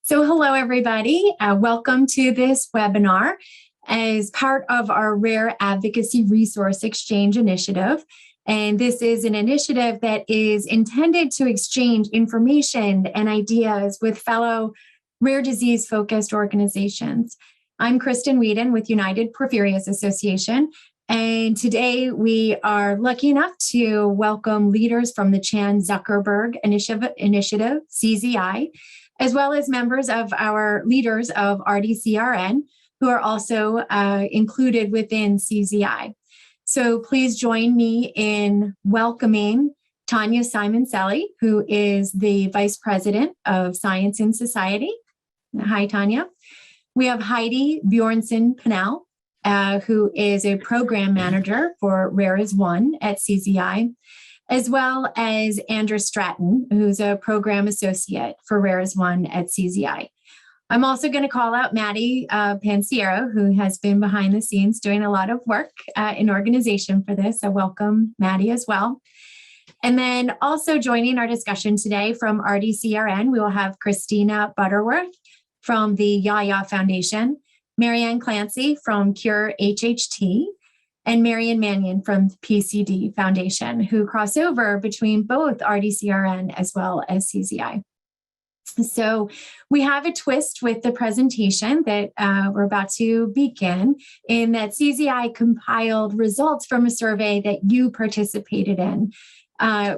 So hello, everybody. Welcome to this webinar as part of our Rare Advocacy Resource Exchange Initiative. And this is an initiative that is intended to exchange information and ideas with fellow rare disease-focused organizations. I'm Kristen Whedon with United Porphyrias Association. And today we are lucky enough to welcome leaders from the Chan Zuckerberg Initiative, CZI, as well as members of our leaders of RDCRN, who are also included within CZI. So please join me in welcoming Tania Simoncelli, who is the Vice President of Science and Society. Hi, Tania. We have Heidi Bjornson-Pennell, who is a Program Manager for Rare as One at CZI, as well as Andra Stratton, who's a Program Associate for Rare as One at CZI. I'm also going to call out Maddie Pansiero, who has been behind the scenes doing a lot of work in organization for this. So welcome, Maddie, as well. And then also joining our discussion today from RDCRN, we will have Christina Butterworth from the Yaya Foundation, Marianne Clancy from Cure HHT, and Marion Mannion from PCD Foundation, who cross over between both RDCRN as well as CZI. So we have a twist with the presentation that we're about to begin, in that CZI compiled results from a survey that you participated in,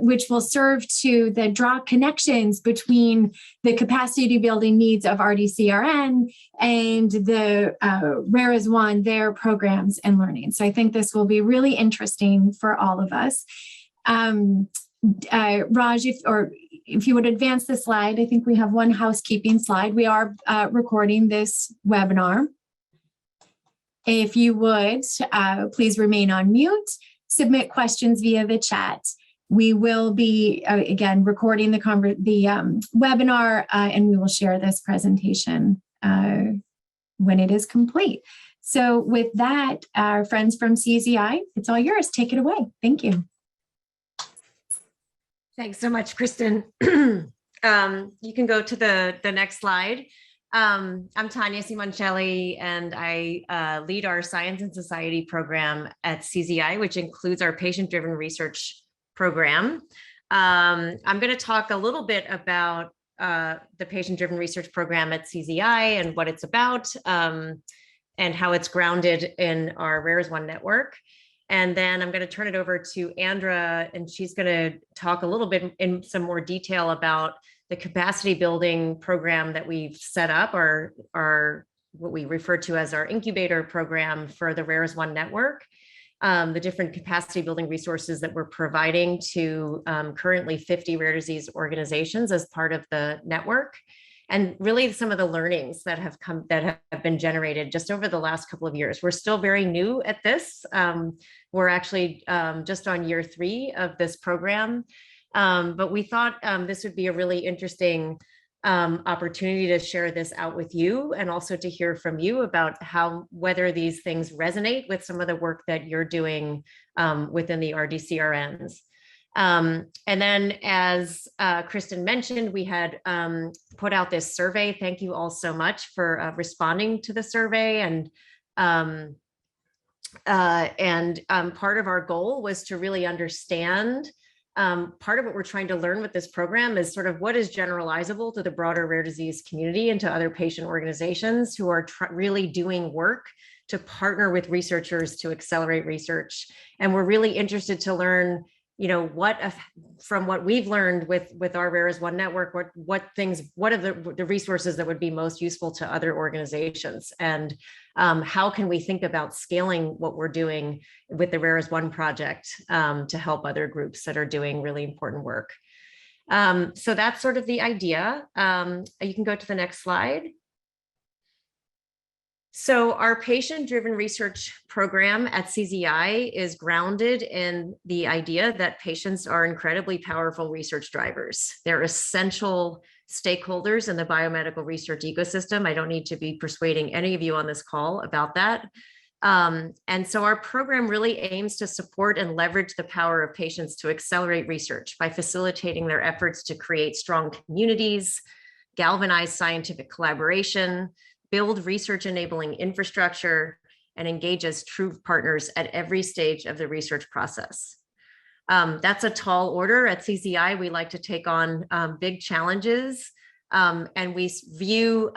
which will serve to draw connections between the capacity building needs of RDCRN and the Rare as One, their programs and learning. So I think this will be really interesting for all of us. Raj, if you would advance the slide, I think we have one housekeeping slide. We are recording this webinar. If you would, please remain on mute, submit questions via the chat. We will be, again, recording the webinar, and we will share this presentation when it is complete. So with that, our friends from CZI, it's all yours. Take it away. Thank you. Thanks so much, Kristen. You can go to the next slide. I'm Tania Simoncelli, and I lead our Science and Society program at CZI, which includes our patient-driven research program. I'm going to talk a little bit about the patient-driven research program at CZI and what it's about, and how it's grounded in our Rare as One network. And then I'm going to turn it over to Andra, and she's going to talk a little bit in some more detail about the capacity building program that we've set up, our what we refer to as our incubator program for the Rare as One network. The different capacity building resources that we're providing to currently 50 rare disease organizations as part of the network, and really some of the learnings that have been generated just over the last couple of years. We're still very new at this. We're actually just on year 3 of this program, but we thought this would be a really interesting opportunity to share this out with you, and also to hear from you about whether these things resonate with some of the work that you're doing within the RDCRNs. And then, as Kristen mentioned, we had put out this survey. Thank you all so much for responding to the survey. And part of our goal was to really understand. Part of what we're trying to learn with this program is sort of what is generalizable to the broader rare disease community and to other patient organizations who are really doing work to partner with researchers to accelerate research. And we're really interested to learn, from what we've learned with our Rare as One network, what are the resources that would be most useful to other organizations, and how can we think about scaling what we're doing with the Rare as One project to help other groups that are doing really important work. So that's sort of the idea. You can go to the next slide. So our patient-driven research program at CZI is grounded in the idea that patients are incredibly powerful research drivers. They're essential stakeholders in the biomedical research ecosystem. I don't need to be persuading any of you on this call about that. And so our program really aims to support and leverage the power of patients to accelerate research by facilitating their efforts to create strong communities, galvanize scientific collaboration, build research enabling infrastructure, and engage as true partners at every stage of the research process. That's a tall order. At CZI, we like to take on big challenges, and we view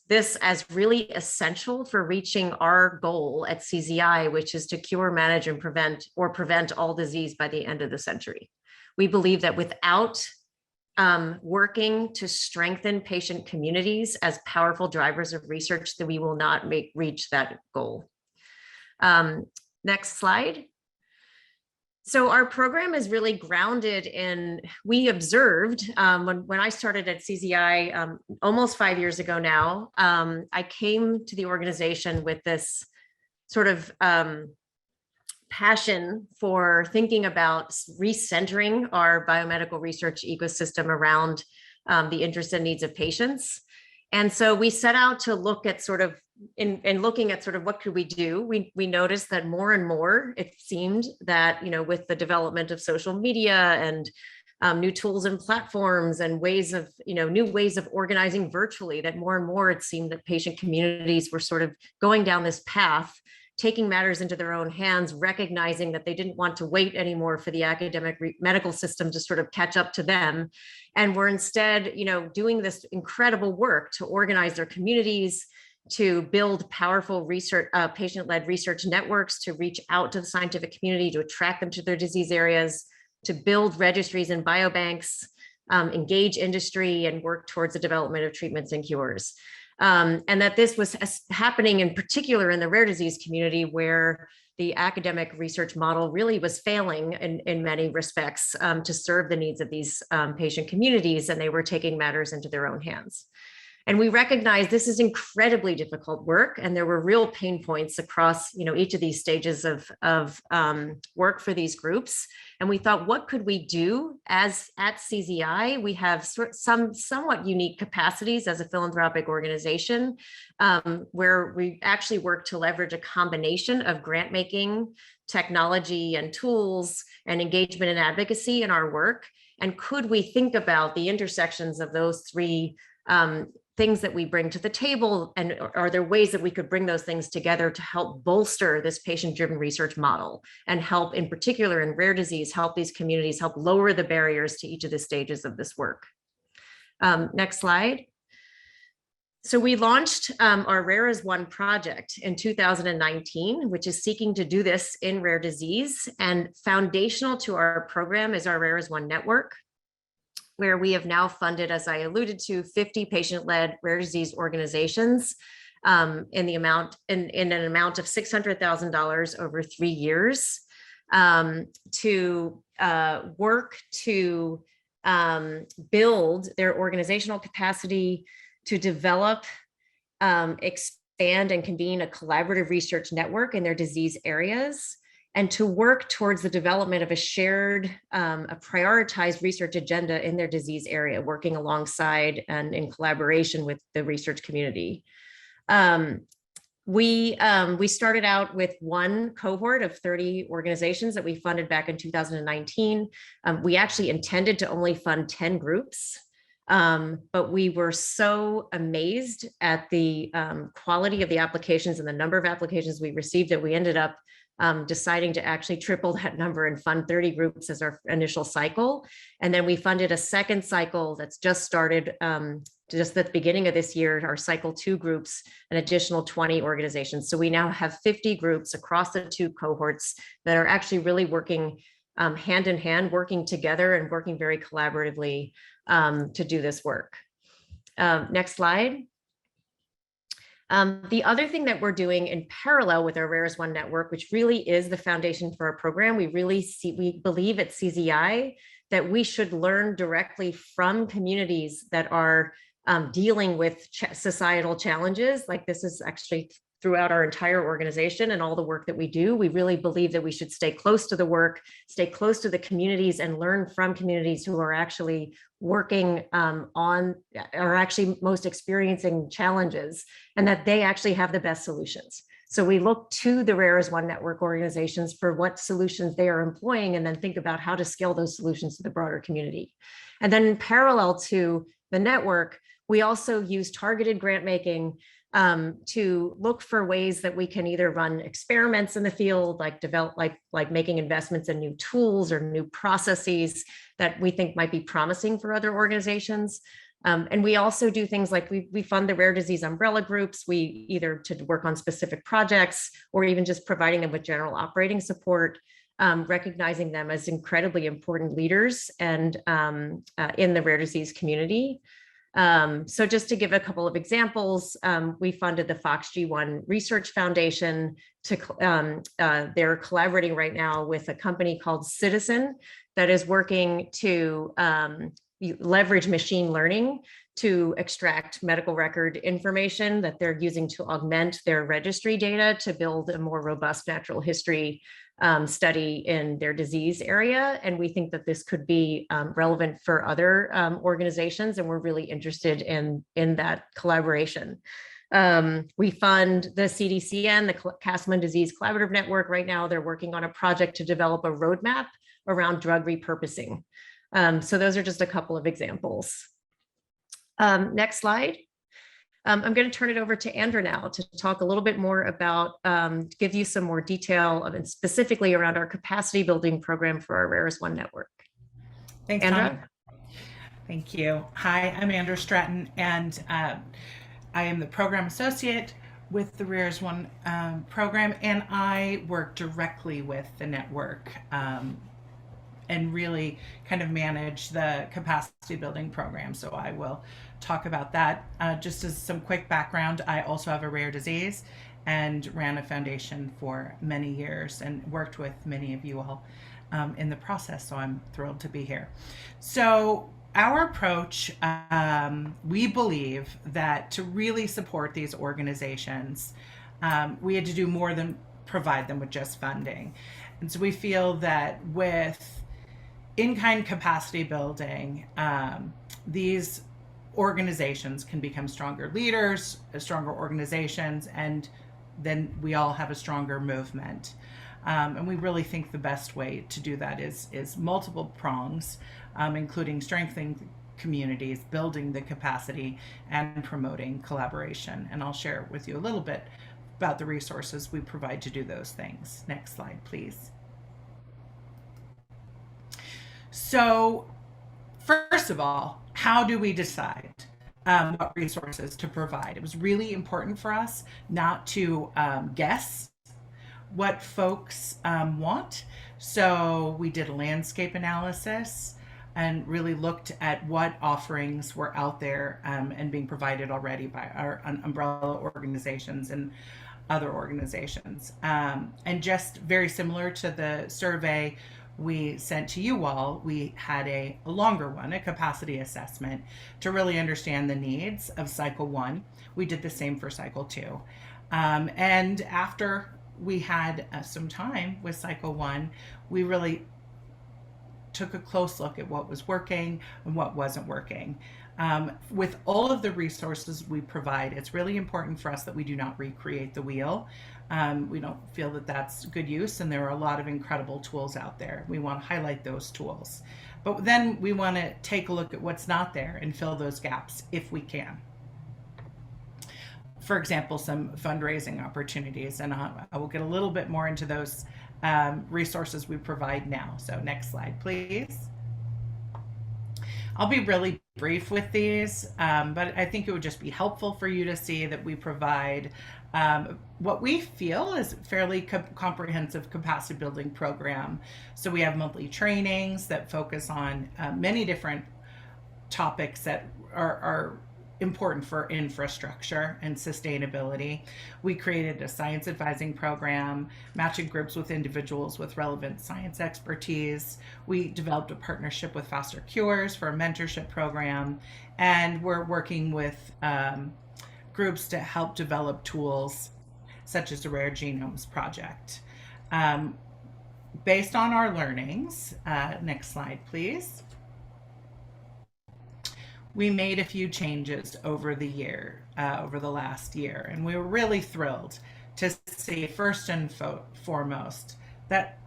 this as really essential for reaching our goal at CZI, which is to cure, manage, and prevent all disease by the end of the century. We believe that without working to strengthen patient communities as powerful drivers of research, that we will not reach that goal. Next slide. So our program is really grounded in, we observed when I started at CZI almost 5 years ago now, I came to the organization with this sort of passion for thinking about recentering our biomedical research ecosystem around the interests and needs of patients. And so we set out to look at sort of, in looking at sort of what could we do, we noticed that more and more, it seemed that, with the development of social media and new tools and platforms and ways of, new ways of organizing virtually, that more and more it seemed that patient communities were sort of going down this path, taking matters into their own hands, recognizing that they didn't want to wait anymore for the academic medical system to sort of catch up to them. And were instead, doing this incredible work to organize their communities, to build powerful research, patient-led research networks, to reach out to the scientific community, to attract them to their disease areas, to build registries and biobanks, engage industry, and work towards the development of treatments and cures. And that this was happening in particular in the rare disease community, where the academic research model really was failing in many respects to serve the needs of these patient communities, and they were taking matters into their own hands. And we recognize this is incredibly difficult work, and there were real pain points across, each of these stages of work for these groups. And we thought, what could we do as at CZI? We have some somewhat unique capacities as a philanthropic organization, where we actually work to leverage a combination of grant making, technology and tools, and engagement and advocacy in our work. And could we think about the intersections of those three things that we bring to the table, and are there ways that we could bring those things together to help bolster this patient-driven research model, and help, in particular in rare disease, help these communities, help lower the barriers to each of the stages of this work. Next slide. So we launched our Rare as One project in 2019, which is seeking to do this in rare disease, and foundational to our program is our Rare as One network, where we have now funded, as I alluded to, 50 patient-led rare disease organizations in an amount of $600,000 over 3 years, to work to build their organizational capacity, to develop, expand, and convene a collaborative research network in their disease areas, and to work towards the development of a shared, a prioritized research agenda in their disease area, working alongside and in collaboration with the research community. We started out with one cohort of 30 organizations that we funded back in 2019. We actually intended to only fund 10 groups, but we were so amazed at the quality of the applications and the number of applications we received that we ended up deciding to actually triple that number and fund 30 groups as our initial cycle. And then we funded a second cycle that's just started just at the beginning of this year, our cycle 2 groups, an additional 20 organizations. So we now have 50 groups across the 2 cohorts that are actually really working hand in hand, working together and working very collaboratively to do this work. Next slide. The other thing that we're doing in parallel with our Rare as One network, which really is the foundation for our program, we believe at CZI that we should learn directly from communities that are dealing with societal challenges. Like, this is actually throughout our entire organization and all the work that we do. We really believe that we should stay close to the work, stay close to the communities, and learn from communities who are actually working are actually most experiencing challenges, and that they actually have the best solutions. So we look to the Rare as One network organizations for what solutions they are employing, and then think about how to scale those solutions to the broader community. And then in parallel to the network, We also use targeted grant making to look for ways that we can either run experiments in the field, like develop, like making investments in new tools or new processes that we think might be promising for other organizations. And we also do things like we fund the rare disease umbrella groups, we either to work on specific projects or even just providing them with general operating support, recognizing them as incredibly important leaders and in the rare disease community. So just to give a couple of examples, we funded the FOXG1 Research Foundation to, they're collaborating right now with a company called Citizen that is working to leverage machine learning to extract medical record information that they're using to augment their registry data to build a more robust natural history study in their disease area. And we think that this could be relevant for other organizations, and we're really interested in that collaboration. We fund the CDCN, the Castleman Disease Collaborative Network. Right now, they're working on a project to develop a roadmap around drug repurposing. So those are just a couple of examples. Next slide. I'm going to turn it over to Andra now to talk a little bit more about, give you some more detail and specifically around our capacity building program for our Rarest One network. Thanks, Andra. Tania. Thank you. Hi, I'm Andra Stratton, and I am the program associate with the Rarest One program, and I work directly with the network and really kind of manage the capacity building program. So I will talk about that. Just as some quick background, I also have a rare disease and ran a foundation for many years and worked with many of you all in the process. So I'm thrilled to be here. So our approach, we believe that to really support these organizations, we had to do more than provide them with just funding. And so we feel that with in-kind capacity building, these organizations can become stronger leaders, stronger organizations, and then we all have a stronger movement. And we really think the best way to do that is multiple prongs, including strengthening communities, building the capacity, and promoting collaboration. And I'll share with you a little bit about the resources we provide to do those things. Next slide, please. So first of all, how do we decide what resources to provide? It was really important for us not to guess what folks want. So we did a landscape analysis and really looked at what offerings were out there and being provided already by our umbrella organizations and other organizations. And just very similar to the survey we sent to you all, we had a longer one, a capacity assessment, to really understand the needs of cycle 1. We did the same for cycle 2. And after we had some time with cycle 1, we really took a close look at what was working and what wasn't working. With all of the resources we provide, it's really important for us that we do not recreate the wheel. We don't feel that that's good use, and there are a lot of incredible tools out there. We want to highlight those tools. But then we want to take a look at what's not there and fill those gaps if we can. For example, some fundraising opportunities, and I will get a little bit more into those resources we provide now. So next slide, please. I'll be really brief with these, but I think it would just be helpful for you to see that we provide what we feel is a fairly comprehensive capacity building program. So we have monthly trainings that focus on many different topics that are important for infrastructure and sustainability. We created a science advising program, matching groups with individuals with relevant science expertise. We developed a partnership with Faster Cures for a mentorship program, and we're working with groups to help develop tools such as the Rare Genomes Project. Based on our learnings, next slide, please. We made a few changes over the last year, and we were really thrilled to see, first and foremost, that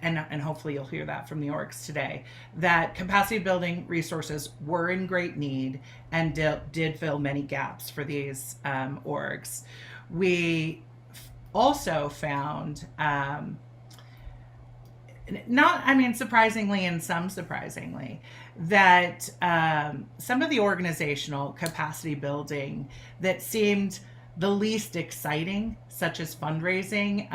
and hopefully you'll hear that from the orgs today, that capacity building resources were in great need and did fill many gaps for these orgs. We also found, surprisingly and some surprisingly, that some of the organizational capacity building that seemed the least exciting, such as fundraising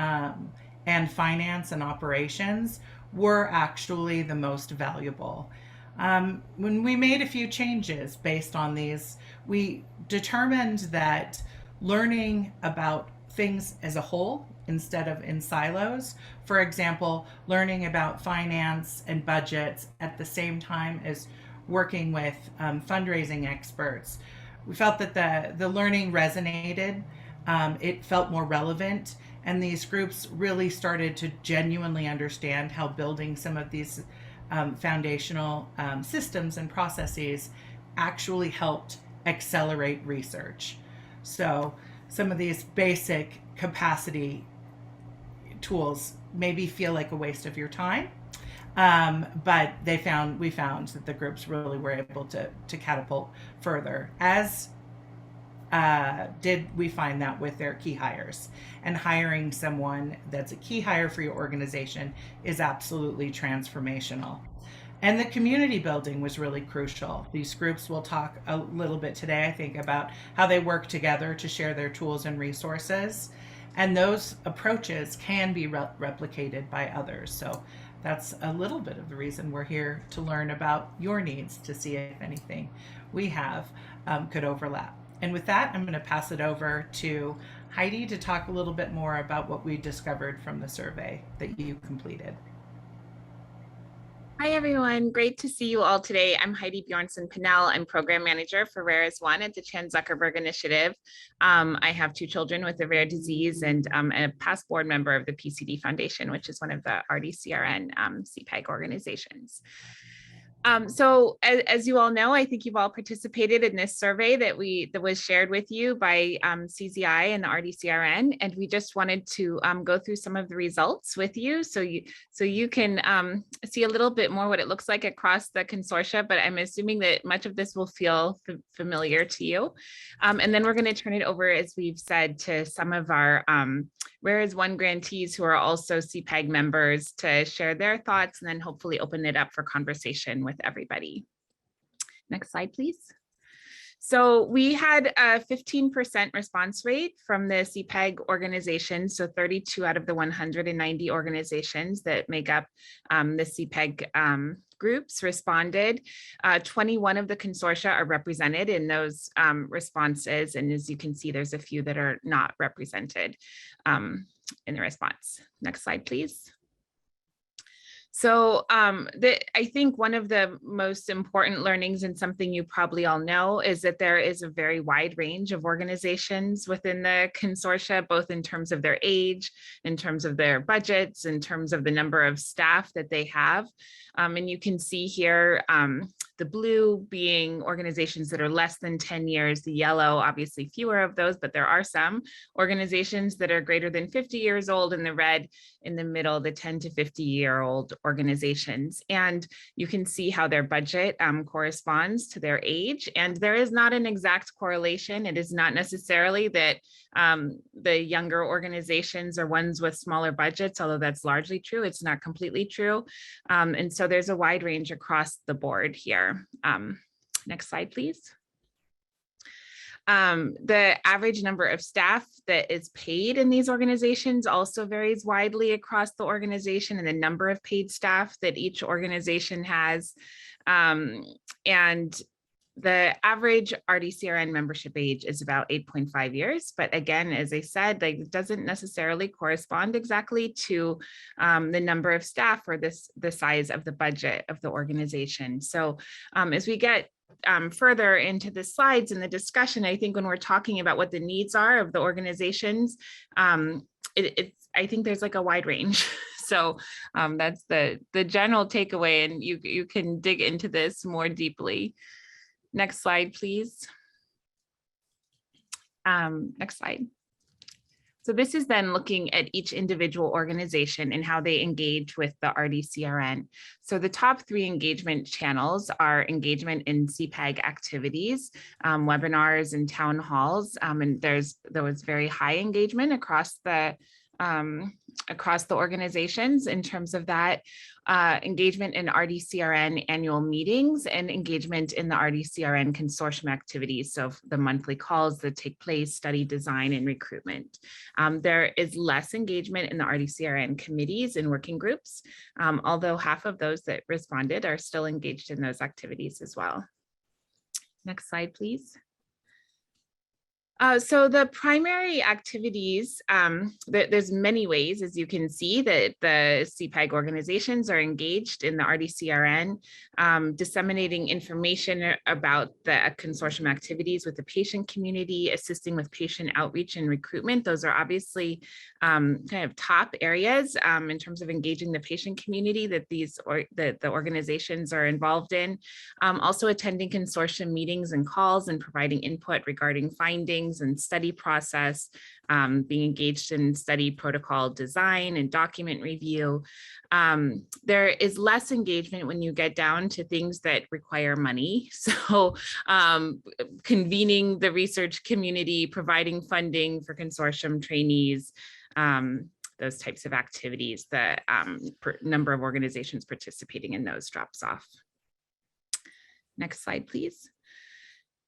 and finance and operations, were actually the most valuable. When we made a few changes based on these, we determined that learning about things as a whole instead of in silos, for example, learning about finance and budgets at the same time as working with fundraising experts, we felt that the learning resonated, it felt more relevant, and these groups really started to genuinely understand how building some of these foundational systems and processes actually helped accelerate research. So some of these basic capacity tools maybe feel like a waste of your time, but we found that the groups really were able to catapult further, as did we find that with their key hires. And hiring someone that's a key hire for your organization is absolutely transformational. And the community building was really crucial. These groups will talk a little bit today, I think, about how they work together to share their tools and resources. And those approaches can be replicated by others. So that's a little bit of the reason we're here, to learn about your needs, to see if anything we have could overlap. And with that, I'm going to pass it over to Heidi to talk a little bit more about what we discovered from the survey that you completed. Hi, everyone. Great to see you all today. I'm Heidi Bjornson-Pennell. I'm Program Manager for Rare as One at the Chan Zuckerberg Initiative. I have 2 children with a rare disease, and I'm a past board member of the PCD Foundation, which is one of the RDCRN CPAG organizations. So as you all know, I think you've all participated in this survey that was shared with you by CZI and the RDCRN, and we just wanted to go through some of the results with you, so you can see a little bit more what it looks like across the consortia. But I'm assuming that much of this will feel familiar to you, and then we're going to turn it over, as we've said, to some of our Rare as One grantees who are also CPAG members to share their thoughts, and then hopefully open it up for conversation with everybody. Next slide, please. So we had a 15% response rate from the CPAG organizations. So 32 out of the 190 organizations that make up the CPAG groups responded. 21 of the consortia are represented in those responses. And as you can see, there's a few that are not represented in the response. Next slide, please. So I think one of the most important learnings, and something you probably all know, is that there is a very wide range of organizations within the consortia, both in terms of their age, in terms of their budgets, in terms of the number of staff that they have. And you can see here, the blue being organizations that are less than 10 years, the yellow, obviously fewer of those, but there are some organizations that are greater than 50 years old, and the red in the middle, the 10 to 50-year-old organizations. And you can see how their budget corresponds to their age. And there is not an exact correlation. It is not necessarily that the younger organizations are ones with smaller budgets, although that's largely true. It's not completely true. And so there's a wide range across the board here. Next slide, please. The average number of staff that is paid in these organizations also varies widely across the organization, and the number of paid staff that each organization has. And the average RDCRN membership age is about 8.5 years. But again, as I said, it doesn't necessarily correspond exactly to the number of staff or the size of the budget of the organization. So as we get further into the slides and the discussion, I think when we're talking about what the needs are of the organizations, I think there's like a wide range. So that's the general takeaway, and you can dig into this more deeply. Next slide, please. Next slide. So this is then looking at each individual organization and how they engage with the RDCRN. So the top 3 engagement channels are engagement in CPAG activities, webinars and town halls. And there was very high engagement across the organizations in terms of that. Engagement in RDCRN annual meetings and engagement in the RDCRN consortium activities. So the monthly calls that take place, study design and recruitment. There is less engagement in the RDCRN committees and working groups, although half of those that responded are still engaged in those activities as well. Next slide, please. So the primary activities, there's many ways, as you can see, that the CPAG organizations are engaged in the RDCRN, disseminating information about the consortium activities with the patient community, assisting with patient outreach and recruitment. Those are obviously kind of top areas in terms of engaging the patient community that the organizations are involved in. Also attending consortium meetings and calls and providing input regarding findings and study process, being engaged in study protocol design and document review. There is less engagement when you get down to things that require money. So convening the research community, providing funding for consortium trainees, those types of activities, the number of organizations participating in those drops off. Next slide, please.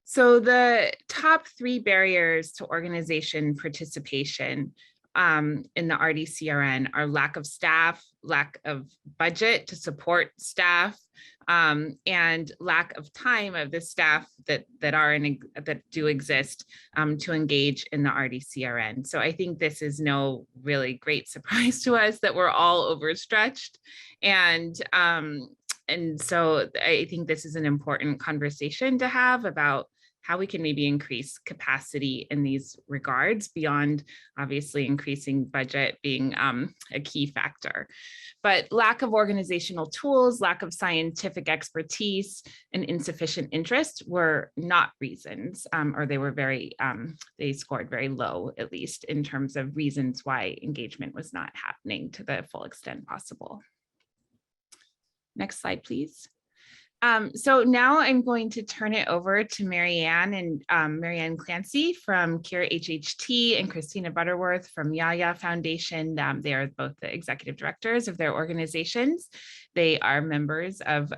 So the top 3 barriers to organization participation in the RDCRN are lack of staff, lack of budget to support staff, and lack of time of the staff that do exist to engage in the RDCRN. So I think this is no really great surprise to us that we're all overstretched, and so I think this is an important conversation to have about how we can maybe increase capacity in these regards beyond obviously increasing budget being a key factor. But lack of organizational tools, lack of scientific expertise, and insufficient interest were not reasons, or they were they scored very low, at least in terms of reasons why engagement was not happening to the full extent possible. Next slide, please. So now I'm going to turn it over to Marianne and Marianne Clancy from Cure HHT and Christina Butterworth from Yaya Foundation. They are both the executive directors of their organizations. They are members of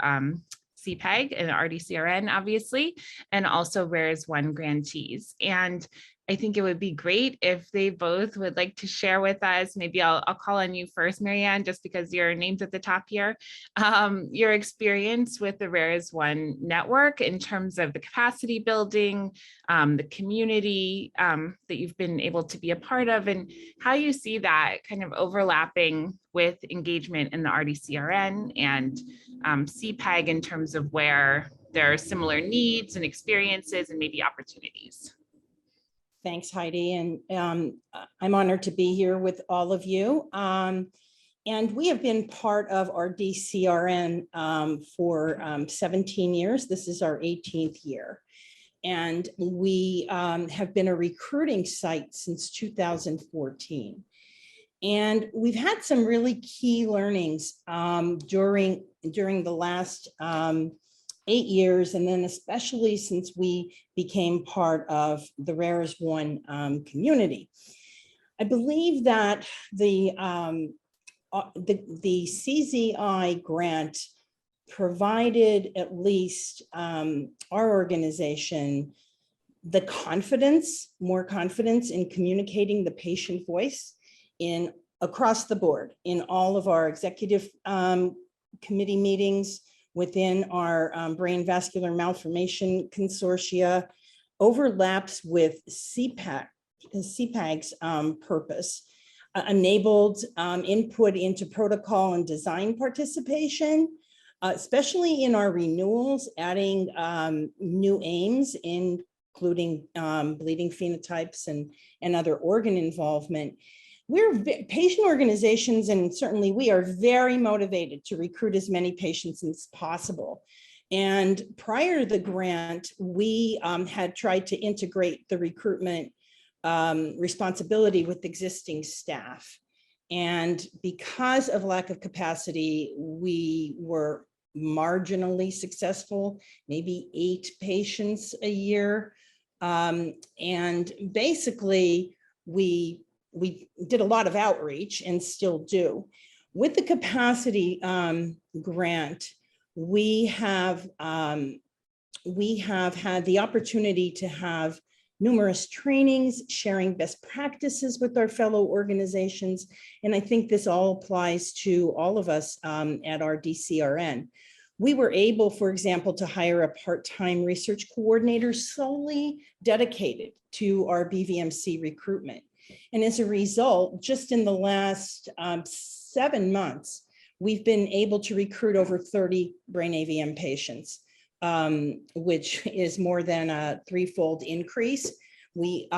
CPAG and RDCRN, obviously, and also RARES 1 grantees. And I think it would be great if they both would like to share with us, maybe I'll call on you first, Marianne, just because your name's at the top here, your experience with the RARES 1 network in terms of the capacity building, the community that you've been able to be a part of, and how you see that kind of overlapping with engagement in the RDCRN and CPAG in terms of where there are similar needs and experiences and maybe opportunities. Thanks, Heidi, and I'm honored to be here with all of you. And we have been part of our DCRN for 17 years. This is our 18th year. And we have been a recruiting site since 2014. And we've had some really key learnings during the last 8 years, and then especially since we became part of the RARES 1 community. I believe that the CZI grant provided at least our organization the more confidence in communicating the patient voice across the board in all of our executive committee meetings, within our brain vascular malformation consortia, overlaps with CPAG's purpose, enabled input into protocol and design participation, especially in our renewals, adding new aims, including bleeding phenotypes and other organ involvement. Patient organizations, and certainly we are very motivated to recruit as many patients as possible. And prior to the grant, we had tried to integrate the recruitment responsibility with existing staff. And because of lack of capacity, we were marginally successful, maybe 8 patients a year. And basically, we did a lot of outreach and still do. With the capacity grant, we have had the opportunity to have numerous trainings, sharing best practices with our fellow organizations. And I think this all applies to all of us at our DCRN. We were able, for example, to hire a part-time research coordinator solely dedicated to our BVMC recruitment. And as a result, just in the last 7 months, we've been able to recruit over 30 brain AVM patients, which is more than a 3-fold increase. We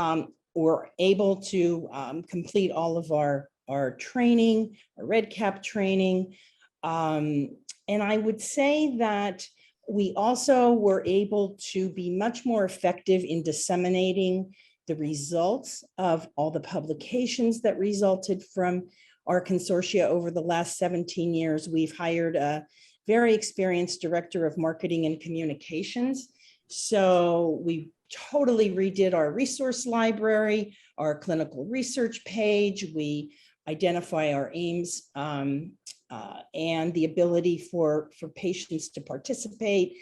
were able to complete all of our training, our REDCap training. And I would say that we also were able to be much more effective in disseminating the results of all the publications that resulted from our consortia over the last 17 years. We've hired a very experienced director of marketing and communications. So we totally redid our resource library, our clinical research page. We identify our aims and the ability for patients to participate,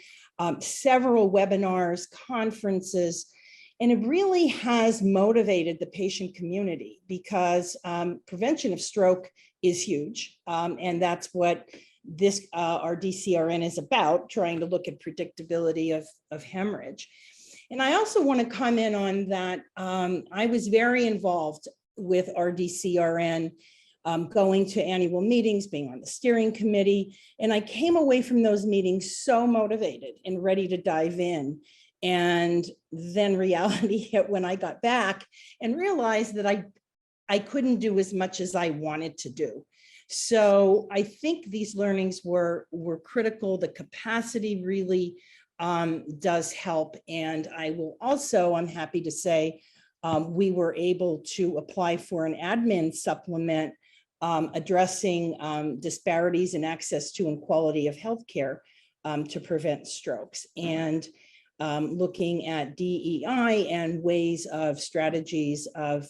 several webinars, conferences, and it really has motivated the patient community because prevention of stroke is huge. And that's what this our DCRN is about, trying to look at predictability of hemorrhage. And I also want to comment on that. I was very involved with our DCRN, going to annual meetings, being on the steering committee. And I came away from those meetings so motivated and ready to dive in. And then reality hit when I got back and realized that I couldn't do as much as I wanted to do. So I think these learnings were critical. The capacity really does help. And I will also, I'm happy to say, we were able to apply for an admin supplement addressing disparities in access to and quality of healthcare to prevent strokes, and looking at DEI and ways of strategies of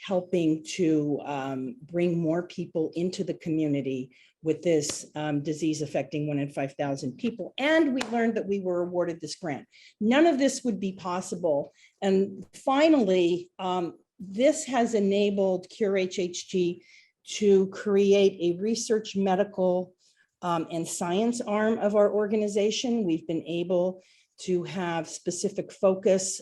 helping to bring more people into the community with this disease affecting 1 in 5,000 people. And we learned that we were awarded this grant. None of this would be possible. And finally, this has enabled Cure HHG to create a research, medical, and science arm of our organization. We've been able to have specific focus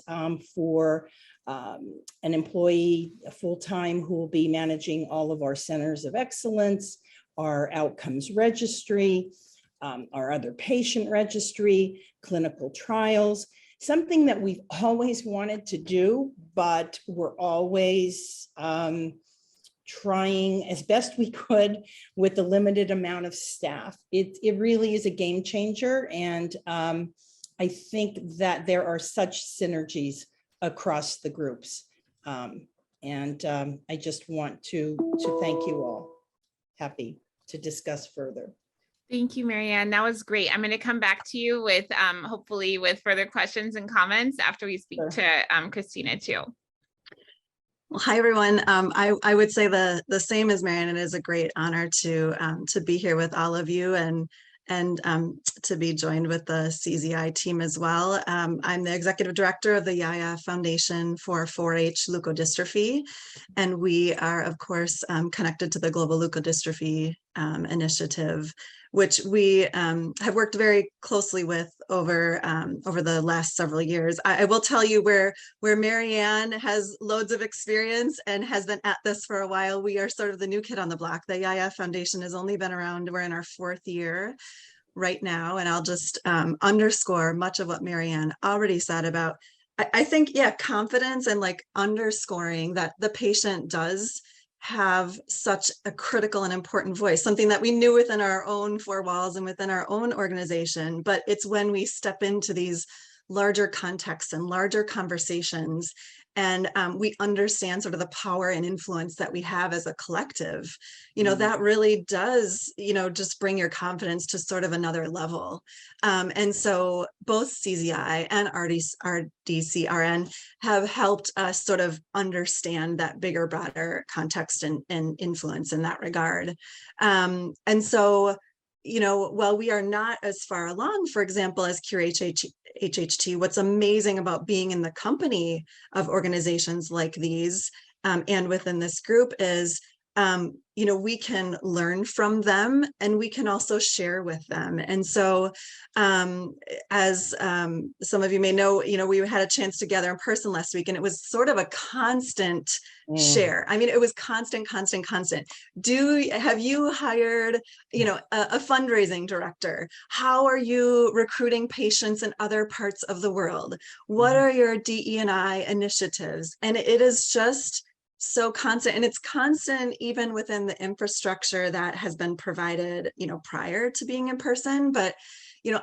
for an employee full-time who will be managing all of our centers of excellence, our outcomes registry, our other patient registry, clinical trials, something that we've always wanted to do, but we're always trying as best we could with the limited amount of staff. It really is a game changer. And I think that there are such synergies across the groups. I just want to thank you all. Happy to discuss further. Thank you, Marianne. That was great. I'm going to come back to you with hopefully with further questions and comments after we speak to Christina too. Well, hi, everyone. I would say the same as Marianne. It is a great honor to be here with all of you and to be joined with the CZI team as well. I'm the executive director of the Yaya Foundation for 4-H leukodystrophy, and we are, of course, connected to the Global Leukodystrophy Initiative, which we have worked very closely with over the last several years. I will tell you where Marianne has loads of experience and has been at this for a while. We are sort of the new kid on the block. The Yaya Foundation has only been around, we're in our 4th year right now. And I'll just underscore much of what Marianne already said about, I think, yeah, confidence and like underscoring that the patient does have such a critical and important voice, something that we knew within our own 4 walls and within our own organization. But it's when we step into these larger contexts and larger conversations. And we understand sort of the power and influence that we have as a collective, that really does, just bring your confidence to sort of another level. And so both CZI and RDCRN have helped us sort of understand that bigger, broader context and influence in that regard. And so, while we are not as far along, for example, as Cure HHT, what's amazing about being in the company of organizations like these and within this group is, we can learn from them and we can also share with them. And so as some of you may know, we had a chance together in person last week, and it was sort of a constant share. I mean, it was constant. Have you hired, a fundraising director? How are you recruiting patients in other parts of the world? What are your DE&I initiatives? And it is just so constant, and it's constant even within the infrastructure that has been provided, prior to being in person. But,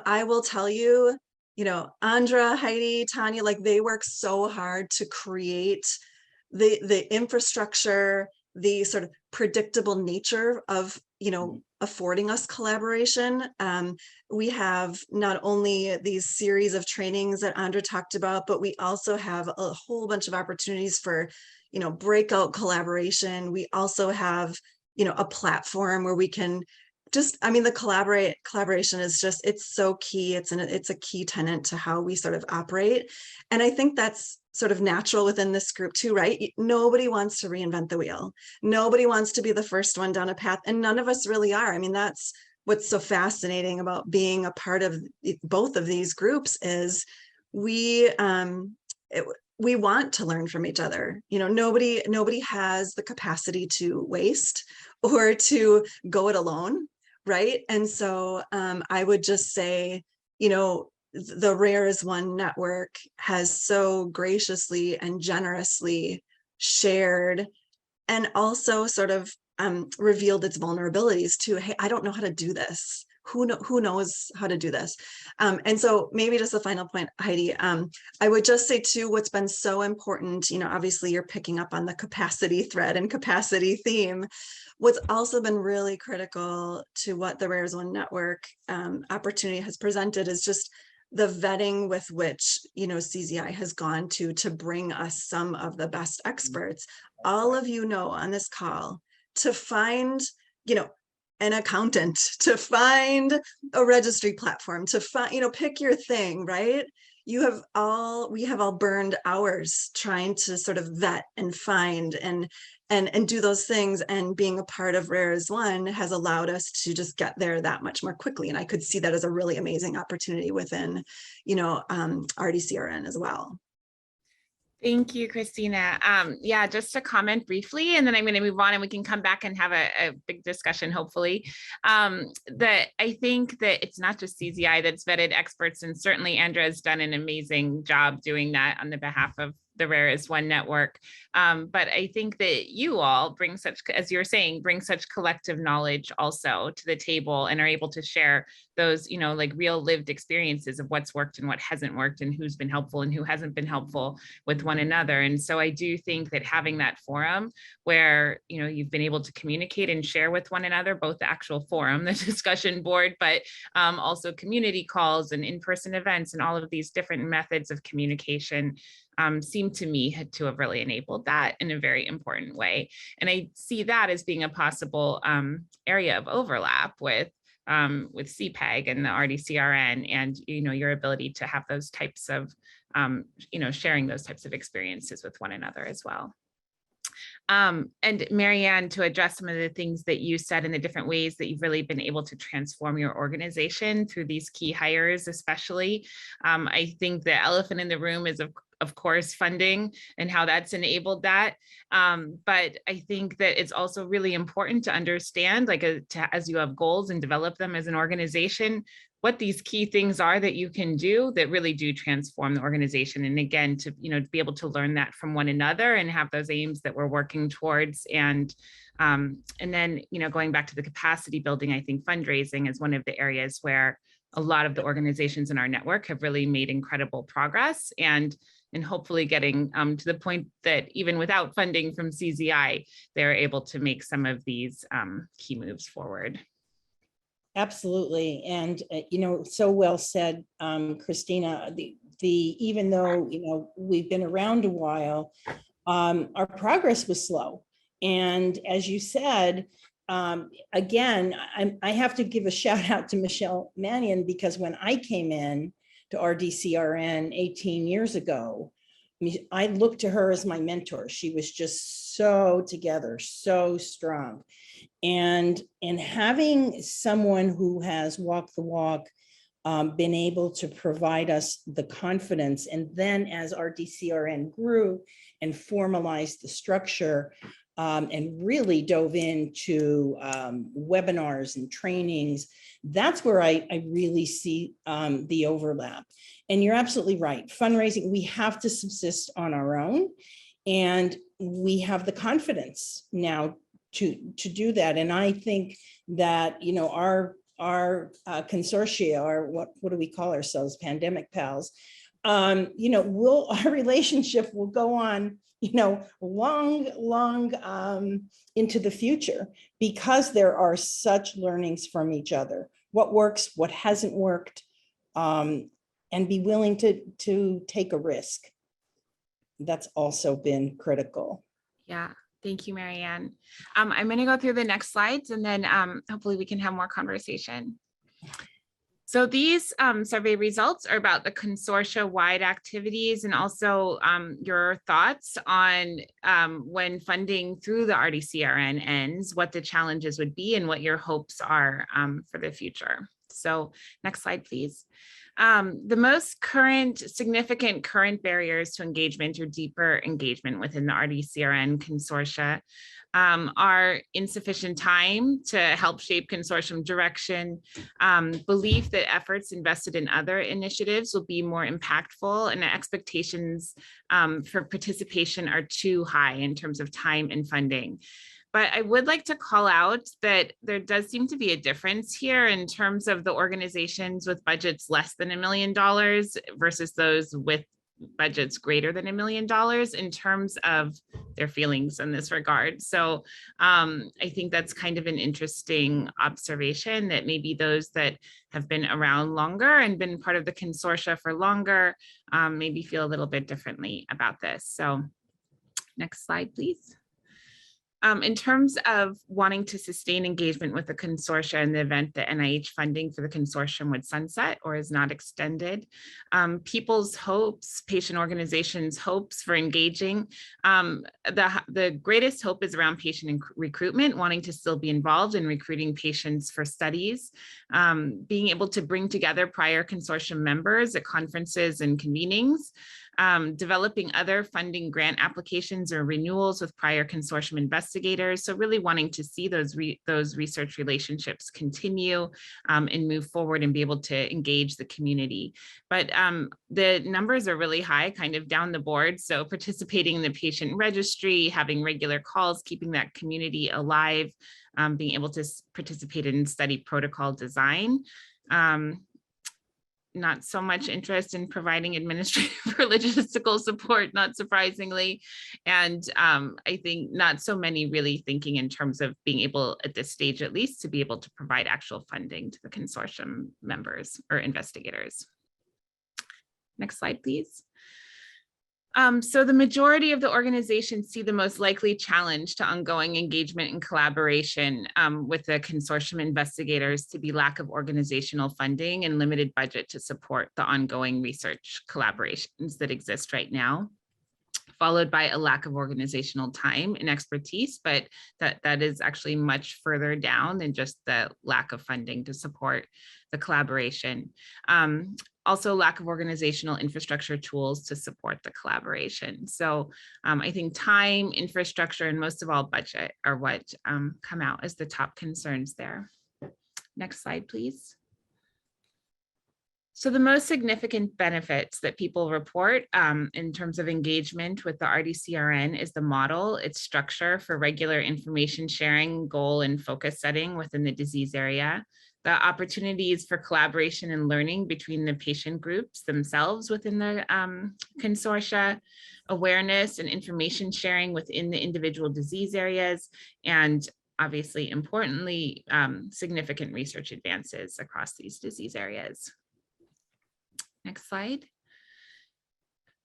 I will tell you, Andra, Heidi, Tania, like they work so hard to create the infrastructure, the sort of predictable nature of, affording us collaboration. We have not only these series of trainings that Andra talked about, but we also have a whole bunch of opportunities for breakout collaboration. We also have, a platform where we can just, the collaboration is just, it's so key. It's a key tenet to how we sort of operate. And I think that's sort of natural within this group too, right? Nobody wants to reinvent the wheel. Nobody wants to be the first one down a path. And none of us really are. That's what's so fascinating about being a part of both of these groups is we want to learn from each other. Nobody has the capacity to waste or to go it alone, right? And so I would just say, the Rare is One network has so graciously and generously shared and also sort of revealed its vulnerabilities to, hey, I don't know how to do this. Who knows how to do this? And so maybe just a final point, Heidi, I would just say too, what's been so important, obviously you're picking up on the capacity thread and capacity theme. What's also been really critical to what the Rare is One network opportunity has presented is just the vetting with which, CZI has gone to bring us some of the best experts. All of on this call, to find, an accountant, to find a registry platform, to find, pick your thing, right? We have all burned hours trying to sort of vet and find and do those things, and being a part of Rare is One has allowed us to just get there that much more quickly. And I could see that as a really amazing opportunity within, RDCRN as well. Thank you, Christina. Yeah, just to comment briefly, and then I'm going to move on and we can come back and have a big discussion, hopefully. That I think that it's not just CZI that's vetted experts, and certainly Andra has done an amazing job doing that on the behalf of the Rare is One network. But I think that you all bring such, as you're saying, bring such collective knowledge also to the table and are able to share those, like real lived experiences of what's worked and what hasn't worked and who's been helpful and who hasn't been helpful with one another. And so I do think that having that forum where, you've been able to communicate and share with one another, both the actual forum, the discussion board, but also community calls and in-person events and all of these different methods of communication seem to me to have really enabled that in a very important way. And I see that as being a possible area of overlap with CPAG and the RDCRN, and your ability to have those types of sharing those types of experiences with one another as well. And Marianne, to address some of the things that you said and the different ways that you've really been able to transform your organization through these key hires, especially, I think the elephant in the room is of course, funding and how that's enabled that. But I think that it's also really important to understand, as you have goals and develop them as an organization, what these key things are that you can do that really do transform the organization. And again, to be able to learn that from one another and have those aims that we're working towards. And then, going back to the capacity building, I think fundraising is one of the areas where a lot of the organizations in our network have really made incredible progress, and hopefully getting to the point that even without funding from CZI, they're able to make some of these key moves forward. Absolutely. And, so well said, Christina, even though, we've been around a while, our progress was slow. And as you said, again, I have to give a shout out to Michelle Mannion, because when I came in to RDCRN 18 years ago, I looked to her as my mentor. She was just so together, so strong. And having someone who has walked the walk, been able to provide us the confidence, and then as RDCRN grew and formalized the structure, and really dove into webinars and trainings, that's where I really see the overlap. And you're absolutely right. Fundraising, we have to subsist on our own, and we have the confidence now to do that. And I think that, our consortia, or what do we call ourselves, pandemic pals, our relationship will go on, long into the future, because there are such learnings from each other, what works, what hasn't worked, and be willing to take a risk. That's also been critical. Yeah. Thank you, Marianne. I'm going to go through the next slides, and then hopefully we can have more conversation. So these survey results are about the consortia-wide activities, and also your thoughts on when funding through the RDCRN ends, what the challenges would be and what your hopes are for the future. So next slide, please. The most significant current barriers to engagement or deeper engagement within the RDCRN consortia are insufficient time to help shape consortium direction, belief that efforts invested in other initiatives will be more impactful, and expectations for participation are too high in terms of time and funding. But I would like to call out that there does seem to be a difference here in terms of the organizations with budgets less than $1 million versus those with budgets greater than $1 million in terms of their feelings in this regard. So I think that's kind of an interesting observation, that maybe those that have been around longer and been part of the consortia for longer maybe feel a little bit differently about this. So next slide, please. In terms of wanting to sustain engagement with the consortia in the event that NIH funding for the consortium would sunset or is not extended, people's hopes, patient organizations' hopes for engaging, the greatest hope is around patient recruitment, wanting to still be involved in recruiting patients for studies, being able to bring together prior consortium members at conferences and convenings, developing other funding grant applications or renewals with prior consortium investigators. So really wanting to see those research relationships continue and move forward and be able to engage the community. But the numbers are really high, kind of down the board. So participating in the patient registry, having regular calls, keeping that community alive, being able to participate in study protocol design. Not so much interest in providing administrative or logistical support, not surprisingly. And I think not so many really thinking in terms of being able, at this stage at least, to be able to provide actual funding to the consortium members or investigators. Next slide, please. So the majority of the organizations see the most likely challenge to ongoing engagement and collaboration with the consortium investigators to be lack of organizational funding and limited budget to support the ongoing research collaborations that exist right now, followed by a lack of organizational time and expertise, but that is actually much further down than just the lack of funding to support the collaboration. Also lack of organizational infrastructure tools to support the collaboration. So I think time, infrastructure, and most of all budget are what come out as the top concerns there. Next slide, please. So the most significant benefits that people report in terms of engagement with the RDCRN is the model, its structure for regular information sharing, goal and focus setting within the disease area, the opportunities for collaboration and learning between the patient groups themselves within the consortia, awareness and information sharing within the individual disease areas, and obviously, importantly, significant research advances across these disease areas. Next slide.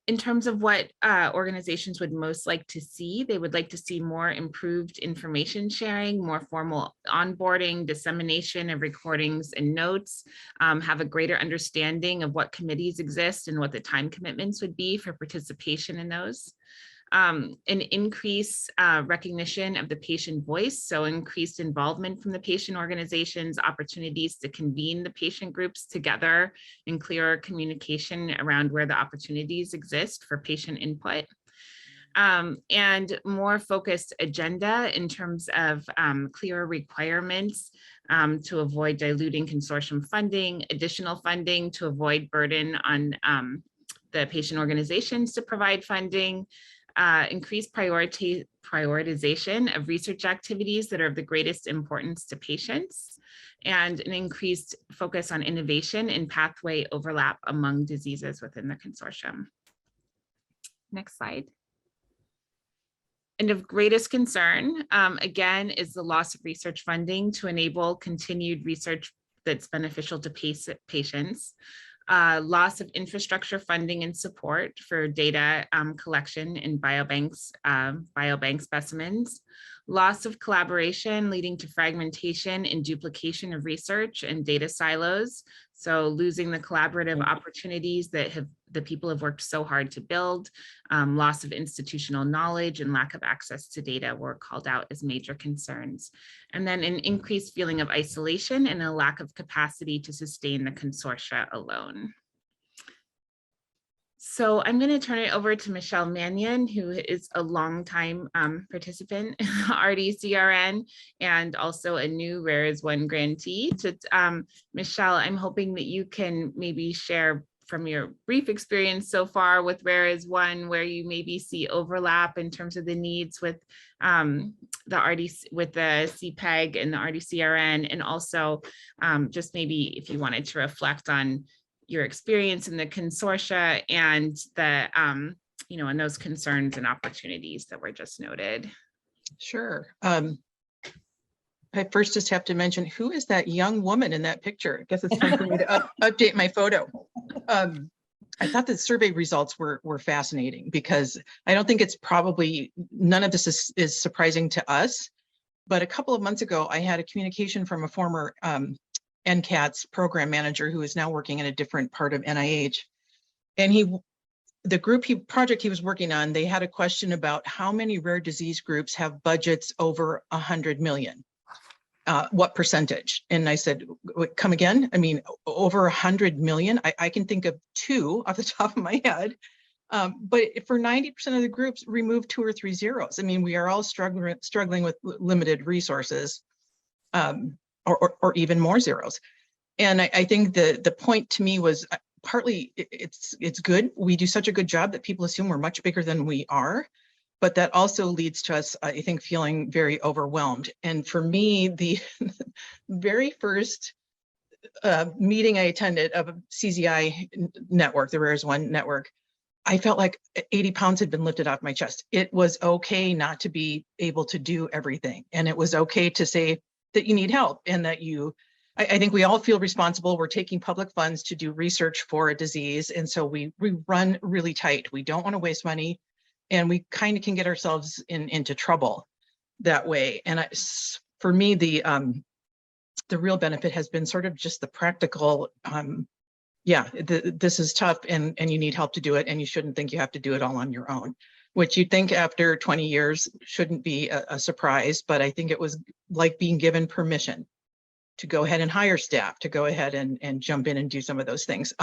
In terms of what organizations would most like to see, they would like to see more improved information sharing, more formal onboarding, dissemination of recordings and notes, have a greater understanding of what committees exist and what the time commitments would be for participation in those. An increase recognition of the patient voice, so increased involvement from the patient organizations, opportunities to convene the patient groups together, and clearer communication around where the opportunities exist for patient input. And more focused agenda in terms of clearer requirements to avoid diluting consortium funding, additional funding to avoid burden on the patient organizations to provide funding, increased prioritization of research activities that are of the greatest importance to patients, and an increased focus on innovation and pathway overlap among diseases within the consortium. Next slide. And of greatest concern, again, is the loss of research funding to enable continued research that's beneficial to patients. Loss of infrastructure funding and support for data collection in biobank specimens, loss of collaboration leading to fragmentation and duplication of research and data silos. So losing the collaborative opportunities that the people have worked so hard to build, loss of institutional knowledge and lack of access to data were called out as major concerns. And then an increased feeling of isolation and a lack of capacity to sustain the consortia alone. So I'm going to turn it over to Michelle Mannion, who is a longtime participant in RDCRN and also a new Rare as One grantee. Michelle, I'm hoping that you can maybe share from your brief experience so far with Rare as One, where you maybe see overlap in terms of the needs with the CPAG and the RDCRN, and also just maybe if you wanted to reflect on your experience in the consortia and the, and those concerns and opportunities that were just noted. Sure. I first just have to mention, who is that young woman in that picture? I guess it's time for me to update my photo. I thought the survey results were fascinating, because I don't think it's probably, none of this is surprising to us, but a couple of months ago, I had a communication from a former NCATS program manager who is now working in a different part of NIH. And the project he was working on, they had a question about how many rare disease groups have budgets over 100 million. What percentage? And I said, come again? I mean, over 100 million? I can think of 2 off the top of my head. But for 90% of the groups, remove 2 or 3 zeros. I mean, we are all struggling with limited resources, or even more zeros. And I think the point to me was partly it's good. We do such a good job that people assume we're much bigger than we are. But that also leads to us, I think, feeling very overwhelmed. And for me, the very first meeting I attended of a CZI network, the Rare as One network, I felt like 80 pounds had been lifted off my chest. It was okay not to be able to do everything. And it was okay to say that you need help, and that I think we all feel responsible. We're taking public funds to do research for a disease. And so we run really tight. We don't want to waste money. And we kind of can get ourselves into trouble that way. And for me, the real benefit has been sort of just the practical, this is tough and you need help to do it, and you shouldn't think you have to do it all on your own, which you'd think after 20 years shouldn't be a surprise. But I think it was like being given permission to go ahead and hire staff, to go ahead and jump in and do some of those things.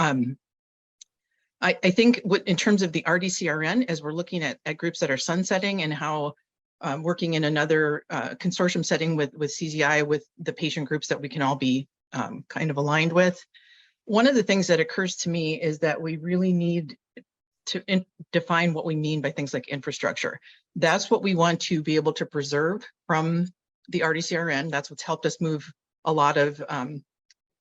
I think in terms of the RDCRN, as we're looking at groups that are sunsetting and how working in another consortium setting with CZI, with the patient groups that we can all be kind of aligned with, one of the things that occurs to me is that we really need to define what we mean by things like infrastructure. That's what we want to be able to preserve from the RDCRN. That's what's helped us move a lot of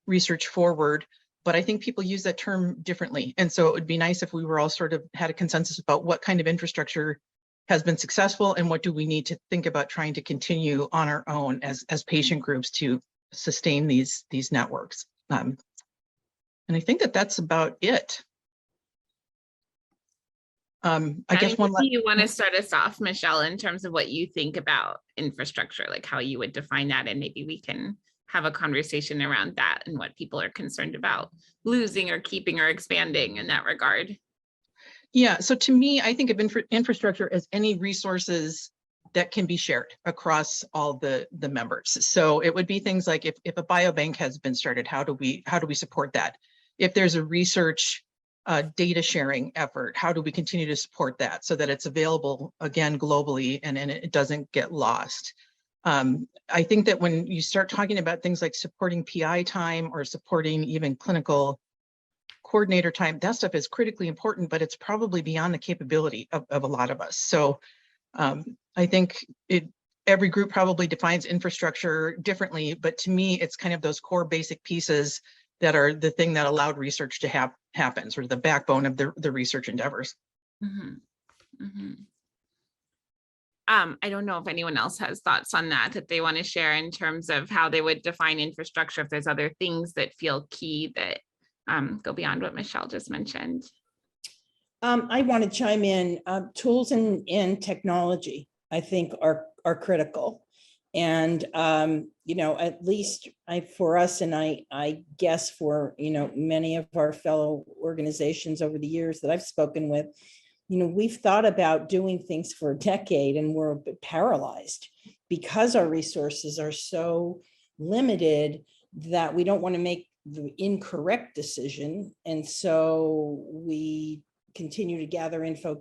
research forward, but I think people use that term differently. And so it would be nice if we were all sort of had a consensus about what kind of infrastructure has been successful and what do we need to think about trying to continue on our own as patient groups to sustain these networks. And I think that that's about it. I guess one. Do you want to start us off, Michelle, in terms of what you think about infrastructure, like how you would define that, and maybe we can have a conversation around that and what people are concerned about losing or keeping or expanding in that regard. Yeah, so to me, I think of infrastructure as any resources that can be shared across all the members. So it would be things like if a biobank has been started, how do we support that? If there's a research data sharing effort, how do we continue to support that so that it's available again globally and it doesn't get lost? I think that when you start talking about things like supporting PI time or supporting even clinical coordinator time, that stuff is critically important, but it's probably beyond the capability of a lot of us. So I think every group probably defines infrastructure differently, but to me, it's kind of those core basic pieces that are the thing that allowed research to happen, sort of the backbone of the research endeavors. Mm-hmm. Mm-hmm. I don't know if anyone else has thoughts on that they want to share in terms of how they would define infrastructure, if there's other things that feel key that go beyond what Michelle just mentioned. I want to chime in. Tools and technology, I think, are critical. And, at least for us, and I guess for, many of our fellow organizations over the years that I've spoken with, we've thought about doing things for a decade and we're a bit paralyzed because our resources are so limited that we don't want to make the incorrect decision. And so we continue to gather info.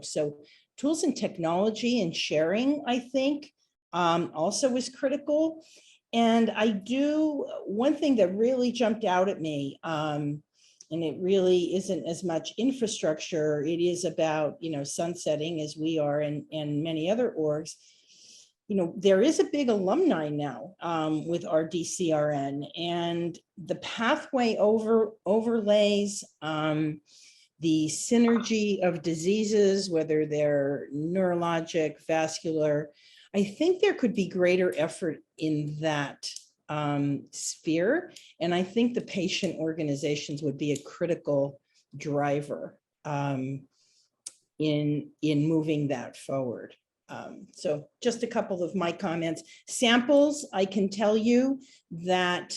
So tools and technology and sharing, I think, also is critical. And one thing that really jumped out at me, and it really isn't as much infrastructure, it is about, sunsetting as we are and many other orgs. There is a big alumni now with our DCRN, and the pathway overlays, the synergy of diseases, whether they're neurologic, vascular. I think there could be greater effort in that sphere. And I think the patient organizations would be a critical driver in moving that forward. So just a couple of my comments. Samples, I can tell you that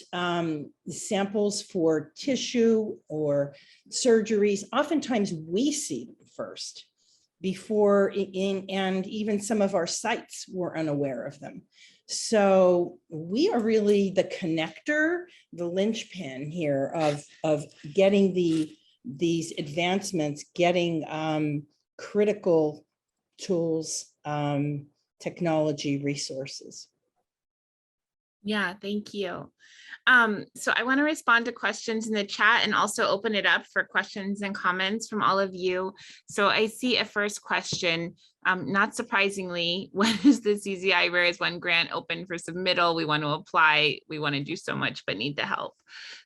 samples for tissue or surgeries, oftentimes we see them first before and even some of our sites were unaware of them. So we are really the connector, the linchpin here of getting these advancements, getting critical tools, technology resources. Yeah, thank you. So I want to respond to questions in the chat and also open it up for questions and comments from all of you. So I see a first question. Not surprisingly, when is the CZI Rares 1 grant open for submittal? We want to apply. We want to do so much, but need the help.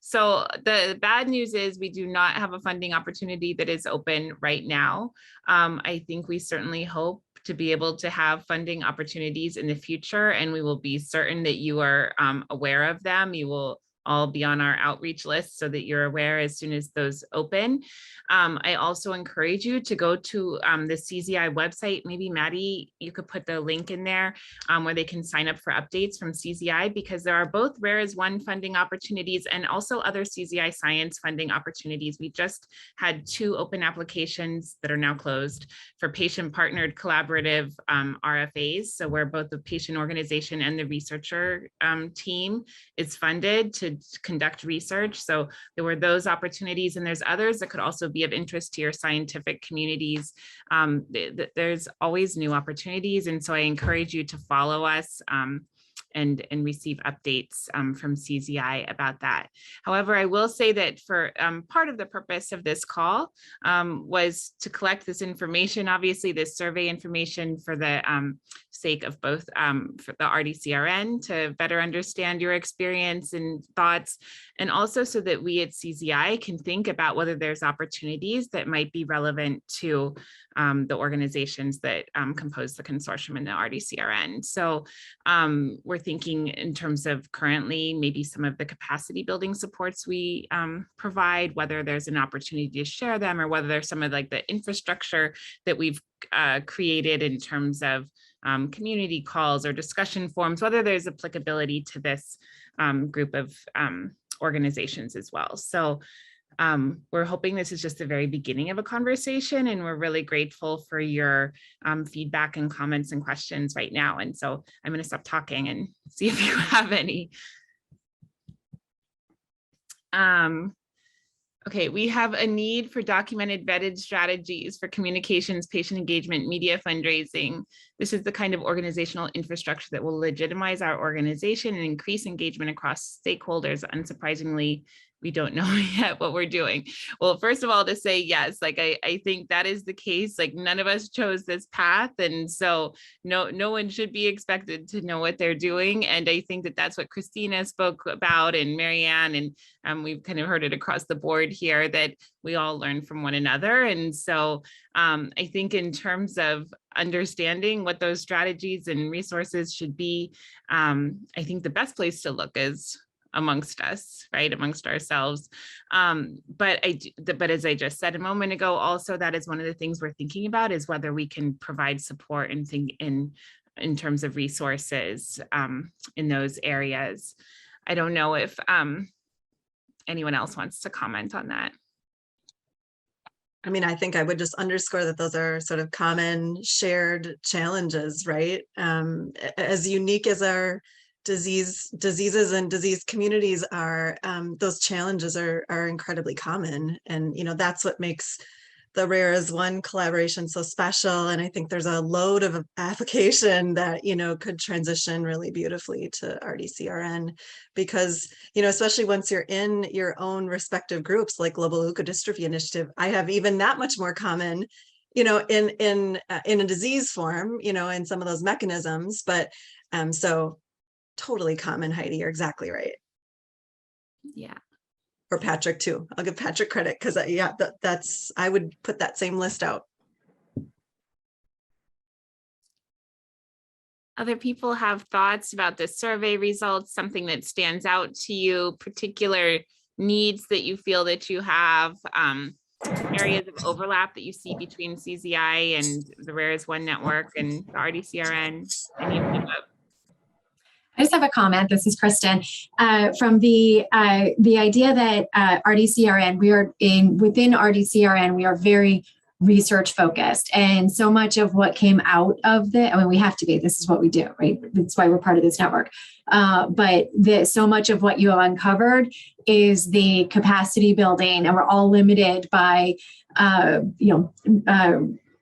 So the bad news is we do not have a funding opportunity that is open right now. I think we certainly hope to be able to have funding opportunities in the future, and we will be certain that you are aware of them. You will all be on our outreach list so that you're aware as soon as those open. I also encourage you to go to the CZI website. Maybe Maddie, you could put the link in there where they can sign up for updates from CZI, because there are both Rares 1 funding opportunities and also other CZI science funding opportunities. We just had 2 open applications that are now closed for patient partnered collaborative RFAs. So where both the patient organization and the researcher team is funded to conduct research. So there were those opportunities, and there's others that could also be of interest to your scientific communities. There's always new opportunities. And so I encourage you to follow us and receive updates from CZI about that. However, I will say that for part of the purpose of this call was to collect this information, obviously this survey information for the sake of both for the RDCRN to better understand your experience and thoughts, and also so that we at CZI can think about whether there's opportunities that might be relevant to the organizations that compose the consortium and the RDCRN. So we're thinking in terms of currently maybe some of the capacity building supports we provide, whether there's an opportunity to share them, or whether there's some of like the infrastructure that we've created in terms of community calls or discussion forums, whether there's applicability to this group of organizations as well. So we're hoping this is just the very beginning of a conversation, and we're really grateful for your feedback and comments and questions right now. And so I'm going to stop talking and see if you have any. Okay, we have a need for documented vetted strategies for communications, patient engagement, media fundraising. This is the kind of organizational infrastructure that will legitimize our organization and increase engagement across stakeholders. Unsurprisingly, we don't know yet what we're doing. Well, first of all, to say yes, like I think that is the case. Like none of us chose this path, and so no one should be expected to know what they're doing. And I think that that's what Christina spoke about, and Marianne, and we've kind of heard it across the board here that we all learn from one another. And so I think in terms of understanding what those strategies and resources should be, I think the best place to look is amongst us, right, amongst ourselves. But as I just said a moment ago, also that is one of the things we're thinking about, is whether we can provide support and think in terms of resources in those areas. I don't know if anyone else wants to comment on that. I mean, I think I would just underscore that those are sort of common shared challenges, right? As unique as our diseases and disease communities are, those challenges are incredibly common. And, you know, that's what makes the Rare as One collaboration so special. And I think there's a load of application that, you know, could transition really beautifully to RDCRN, because, you know, especially once you're in your own respective groups, like Global Leukodystrophy Initiative, I have even that much more common, you know, in a disease form, you know, in some of those mechanisms. But so totally common, Heidi, you're exactly right. Yeah. Or Patrick too. I'll give Patrick credit, because yeah, that's, I would put that same list out. Other people have thoughts about the survey results, something that stands out to you, particular needs that you feel that you have, areas of overlap that you see between CZI and the Rare as One network and the RDCRN, any of the above? I just have a comment. This is Kristen from the idea that RDCRN, within RDCRN, we are very research focused, and so much of what came out of we have to be. This is what we do, right? That's why we're part of this network. But so much of what you have uncovered is the capacity building, and we're all limited by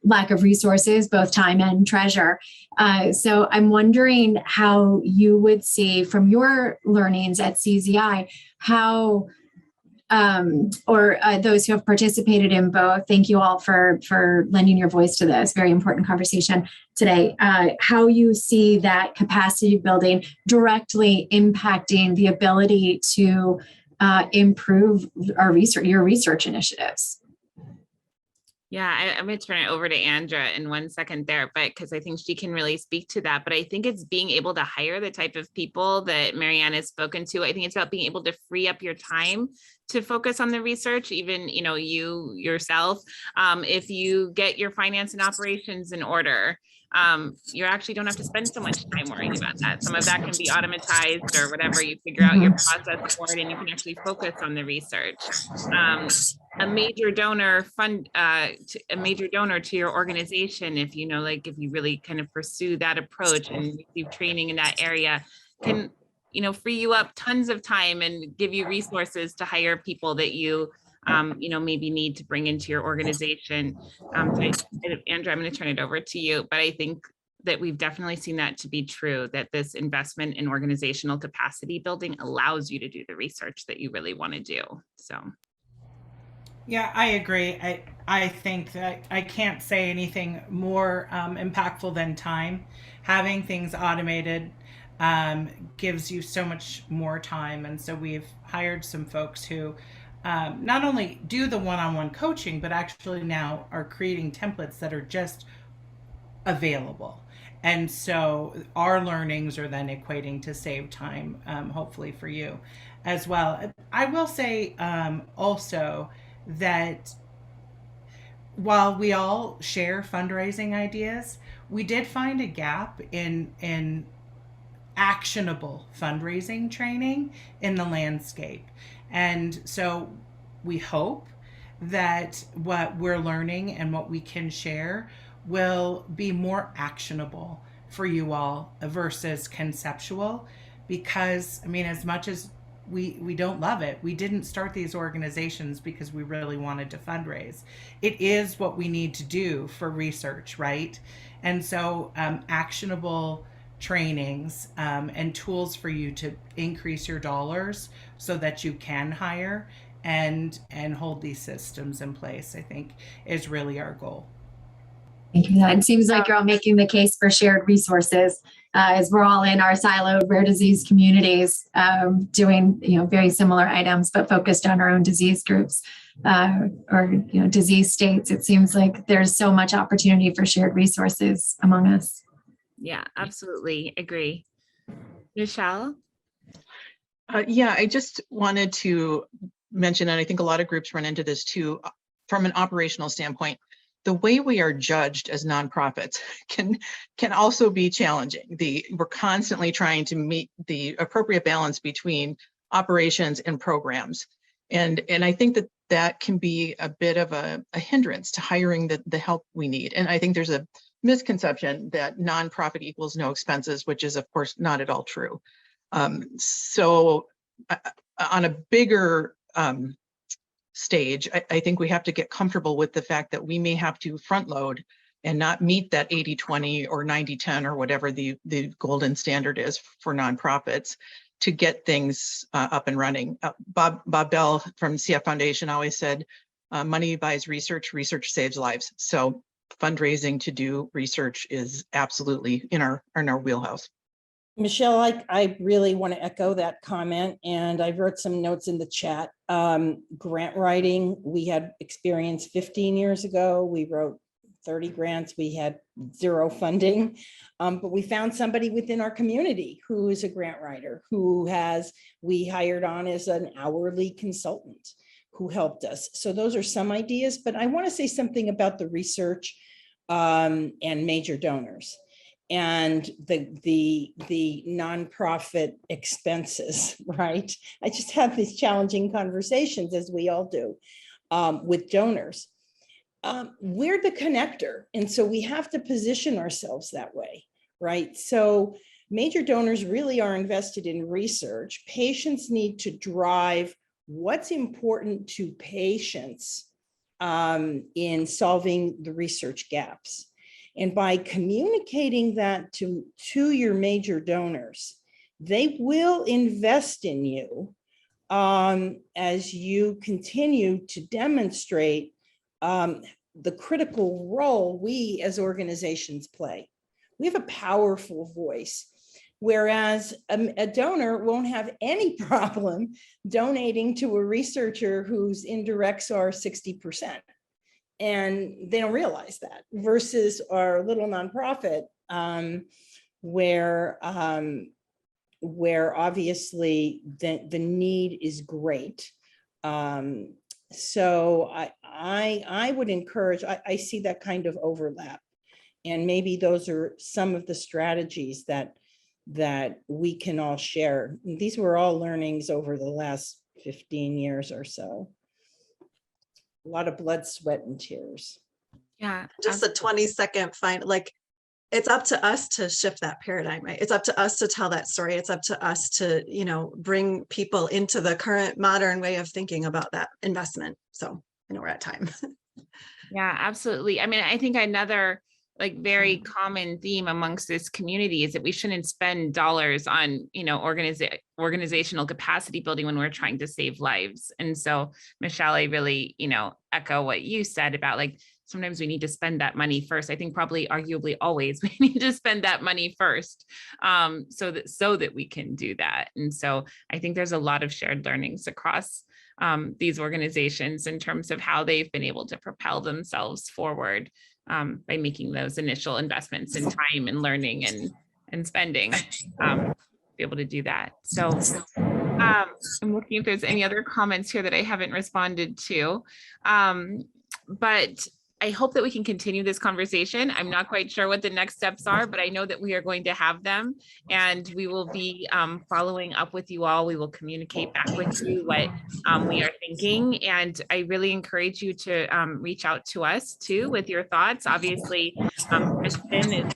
lack of resources, both time and treasure. So I'm wondering how you would see from your learnings at CZI, how, or those who have participated in both, thank you all for lending your voice to this very important conversation today, how you see that capacity building directly impacting the ability to improve your research initiatives. Yeah, I'm going to turn it over to Andra in 1 second there, but because I think she can really speak to that. But I think it's being able to hire the type of people that Marianne has spoken to. I think it's about being able to free up your time to focus on the research, even, you know, you yourself. If you get your finance and operations in order, you actually don't have to spend so much time worrying about that. Some of that can be automatized or whatever. You figure out your process for it, and you can actually focus on the research. A major donor to your organization, if you know, like if you really kind of pursue that approach and receive training in that area, can, you know, free you up tons of time and give you resources to hire people that you maybe need to bring into your organization. Andra, I'm going to turn it over to you, but I think that we've definitely seen that to be true, that this investment in organizational capacity building allows you to do the research that you really want to do. So. Yeah, I agree. I think that I can't say anything more impactful than time. Having things automated gives you so much more time. And so we've hired some folks who not only do the one-on-one coaching, but actually now are creating templates that are just available. And so our learnings are then equating to save time, hopefully for you as well. I will say also that while we all share fundraising ideas, we did find a gap in actionable fundraising training in the landscape. And so we hope that what we're learning and what we can share will be more actionable for you all versus conceptual. Because, I mean, as much as we don't love it, we didn't start these organizations because we really wanted to fundraise. It is what we need to do for research, right? And so actionable trainings and tools for you to increase your dollars so that you can hire and hold these systems in place, I think, is really our goal. Thank you. It seems like you're all making the case for shared resources, as we're all in our siloed rare disease communities, doing very similar items, but focused on our own disease groups or disease states. It seems like there's so much opportunity for shared resources among us. Yeah, absolutely agree. Michelle? Yeah, I just wanted to mention, and I think a lot of groups run into this too, from an operational standpoint. The way we are judged as nonprofits can also be challenging. We're constantly trying to meet the appropriate balance between operations and programs. And I think that can be a bit of a hindrance to hiring the help we need. And I think there's a misconception that nonprofit equals no expenses, which is of course not at all true. So on a bigger stage, I think we have to get comfortable with the fact that we may have to front load and not meet that 80-20 or 90-10 or whatever the golden standard is for nonprofits to get things up and running. Bob Bell from CF Foundation always said, money buys research, research saves lives. So fundraising to do research is absolutely in our wheelhouse. Michelle, I really want to echo that comment, and I wrote some notes in the chat. Grant writing, we had experience 15 years ago. We wrote 30 grants. We had 0 funding, but we found somebody within our community who is a grant writer, we hired on as an hourly consultant who helped us. So those are some ideas, but I want to say something about the research and major donors and the nonprofit expenses, right? I just have these challenging conversations, as we all do, with donors. We're the connector, and so we have to position ourselves that way, right? So major donors really are invested in research. Patients need to drive what's important to patients in solving the research gaps. And by communicating that to your major donors, they will invest in you as you continue to demonstrate the critical role we as organizations play. We have a powerful voice, whereas a donor won't have any problem donating to a researcher whose indirects are 60%. And they don't realize that, versus our little nonprofit, where obviously the need is great. So I would encourage, I see that kind of overlap, and maybe those are some of the strategies that we can all share. These were all learnings over the last 15 years or so. A lot of blood, sweat, and tears. Yeah. Just a 20-second it's up to us to shift that paradigm, right? It's up to us to tell that story. It's up to us to, bring people into the current modern way of thinking about that investment. So I know we're at time. Yeah, absolutely. I mean, I think another like very common theme amongst this community is that we shouldn't spend dollars on, organizational capacity building when we're trying to save lives. And so, Michelle, I really, echo what you said about like, sometimes we need to spend that money first. I think probably arguably always we need to spend that money first, so that we can do that. And so I think there's a lot of shared learnings across these organizations in terms of how they've been able to propel themselves forward by making those initial investments in time and learning and spending, be able to do that. So I'm looking if there's any other comments here that I haven't responded to, but I hope that we can continue this conversation. I'm not quite sure what the next steps are, but I know that we are going to have them, and we will be following up with you all. We will communicate back with you what we are thinking, and I really encourage you to reach out to us too with your thoughts. Obviously, Kristen is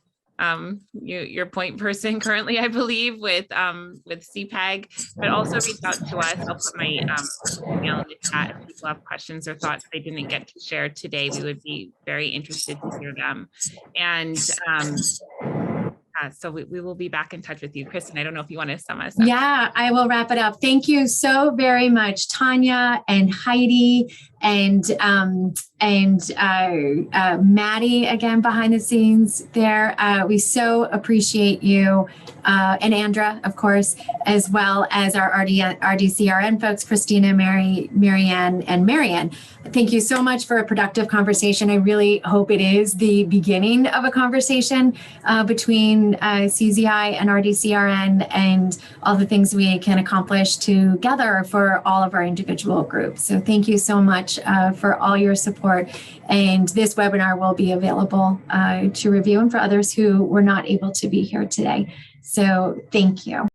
your point person currently, I believe, with CPAG, but also reach out to us. I'll put my email in the chat if people have questions or thoughts they didn't get to share today. We would be very interested to hear them. And so we will be back in touch with you. Kristen, I don't know if you want to sum us up. Yeah, I will wrap it up. Thank you so very much, Tania and Heidi and Maddie, again, behind the scenes there. We so appreciate you, and Andra, of course, as well as our RDCRN folks, Christina, Marianne, and Marianne. Thank you so much for a productive conversation. I really hope it is the beginning of a conversation between CZI and RDCRN and all the things we can accomplish together for all of our individual groups. So thank you so much for all your support. And this webinar will be available to review and for others who were not able to be here today. So thank you.